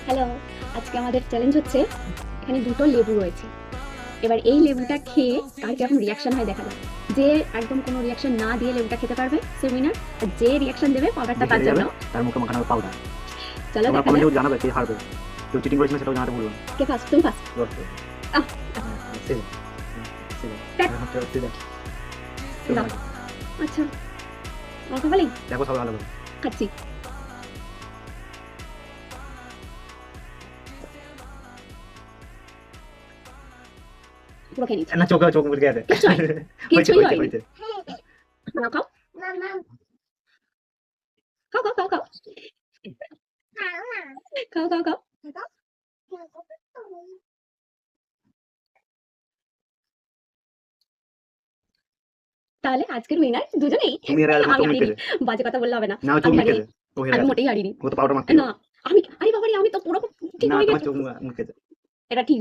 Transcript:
Hello, আজকে আমাদের challenge হচ্ছে এখানে দুটো লেবু রয়েছে। এবার এই লেবুটা খেয়ে কার কেমন রিয়াকশন হয় দেখা যাক। যে একদম কোনো রিয়াকশন না দিয়ে লেবুটা খেতে পারবে সে উইনার, আর যে রিয়াকশন দেবে পাউডারটা তার জন্য। তার মুখে মাখানো হবে পাউডার। চলো তোমরা দেখা কমেন্টে যাক জানাবে কে হারবে। কেউ চিটিং করেছে না সেটাও জানাতে ভুলবে না। কে ফার্স্ট। তুমি ফার্স্ট। আহ দাও। আচ্ছা, আমার কপালেই দেখো সবাই ভালো করে। খাচ্ছি। পুরো খেয়ে নিচ্ছি। না চোখে চোখ মুখে গেছে। কিচ্ছু হয়নি, কিছুই হয়নি। খাও খাও খাও খাও খাও খাও খাও খাও খাও। তাহলে আজকের উইনার দুজনেই। তুমি এর আগে আমি চোখ হারিনি, মুখে বাজে কথা বললে হবে না। না চোখ আমি মুখে হারিনি, ও হেরে আমি গেছে। মোটেই হারিনি। ও তো পাউডার মারতে না, আমি আরে বাবারে, আমি তো পুরো ঠিক না হয়ে তোমার গেছে। চোখ মুখে এটা ঠিক